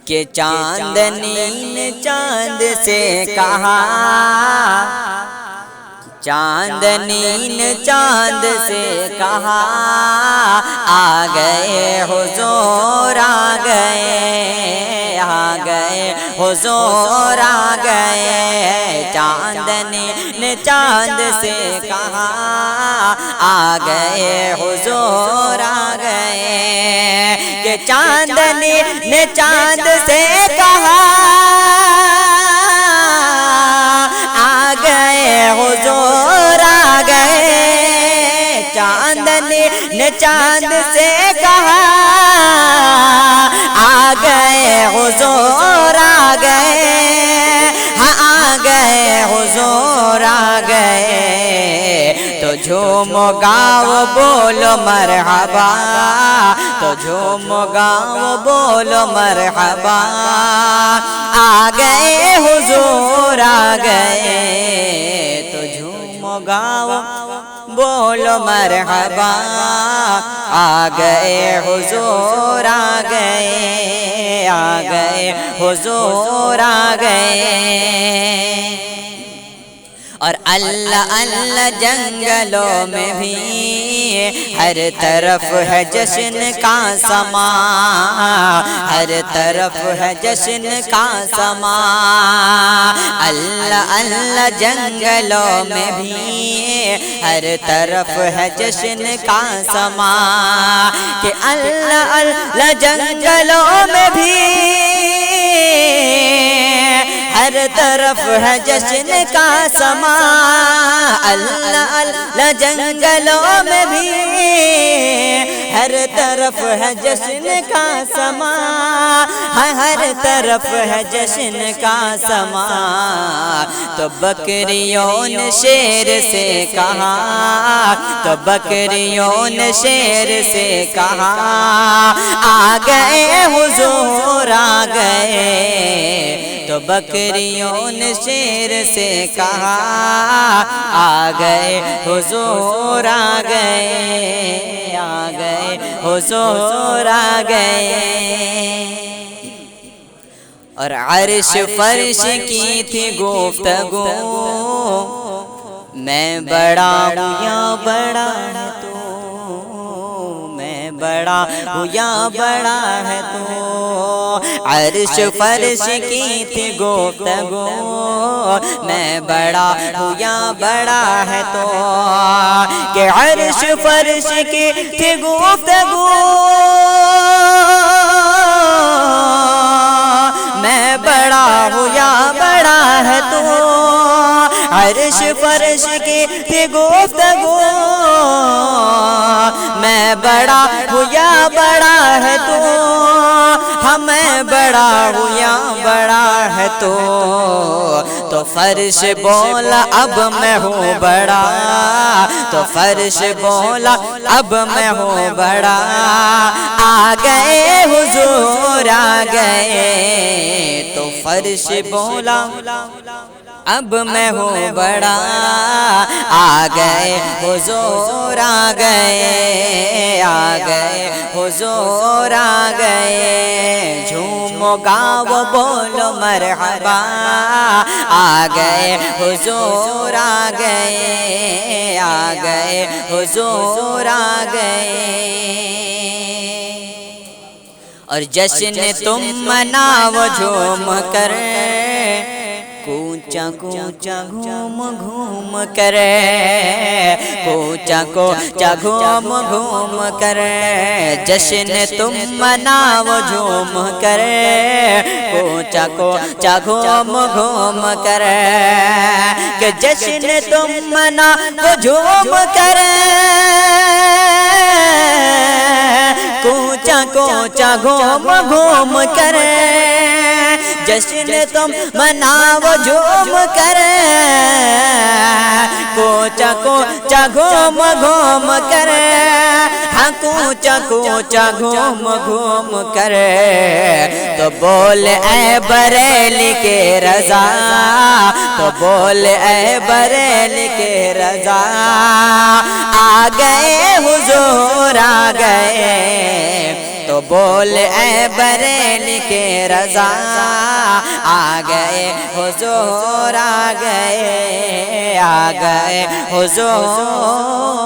کہ چاندنی نے چاند سے کہا، چاندنی نے چاند سے کہا، آ گئے حضور آ گئے، آ گئے حضور آ گئے۔ چاندنی نے چاند سے کہا، آ گئے حضور آ گئے۔ کہ چاندنی نے چاند سے کہا، آ گئے حضور آ گئے۔ چاندنی نے چاند سے کہا، آ گئے حضور آ گئے، ہاں آ گئے حضور آ گئے۔ تو جھومو گاؤ بولو مرحبا، تو جھومو گاؤ بولو مرحبا، آ گئے حضور آ گئے۔ تو جھومو گاؤ بولو مرحبا، آ گئے حضور آ گئے، آ گئے حضور آ گئے۔ اور اللہ اللہ جنگلوں میں بھی ہر طرف ہے جشن کا سما، ہر طرف ہے جشن کا سما۔ اللہ اللہ جنگلوں میں بھی ہر طرف ہے جشن کا سما، کہ اللہ اللہ جنگلوں میں بھی ہر طرف ہے جشن کا سما۔ اللہ اللہ جنگلوں میں بھی ہر طرف ہے جشن کا سما، ہر طرف ہے جشن کا سما۔ تو بکریوں نے شیر سے کہا، تو بکریوں نے شیر سے کہا، آ گئے حضور آ گئے۔ تو بکریوں نے شیر سے کہا، آ گئے حضور آ گئے، آ گئے حضور آ گئے۔ اور عرش فرش کی تھی گفتگو، میں بڑا ہوں یا بڑا ہے تو، میں بڑا ہوں یا بڑا ہے تو۔ عرش فرش کی تھی گفتگو، میں بڑا ہوں یا بڑا ہے تو۔ کہ عرش فرش کی تھی گفتگو، میں بڑا ہوں یا بڑا ہے تو۔ عرش فرش کی تھی گفتگو، میں بڑا ہوں یا بڑا ہے تو، ہمیں بڑا ہوں یا بڑا ہے تو۔ تو فرش بولا اب میں ہوں بڑا، تو فرش بولا اب میں ہوں بڑا، آ گئے حضور آ گئے۔ تو فرش بولا اب میں ہوں بڑا، آ گئے حضور آ گئے، آ گئے حضور آ گئے۔ جھومو گاؤ بولو مرحبا، آ گئے حضور آ گئے، آ گئے حضور آ گئے۔ اور جشن تم مناؤ جھوم کر، کوچا کوچا گھوم گھوم کر، کوچا کوچا گھوم گھوم کر۔ جشن تم مناؤ جھوم کر، کوچا کوچا گھوم گھوم کر۔ کہ جشن تم مناؤ جھوم کر، کوچا کوچا گھوم گھوم کر۔ جشن تم مناؤ جھوم کر، کوچا کوچا گھوم گھوم کر، ہاں کوچا کوچا گھوم گھوم کر۔ تو بول اے بریلی کے رضا، تو بول اے بریلی کے رضا، آ گئے حضور آ گئے۔ تو بول اے بریلی کے رضا، آ گئے حضور، آ گئے حضور۔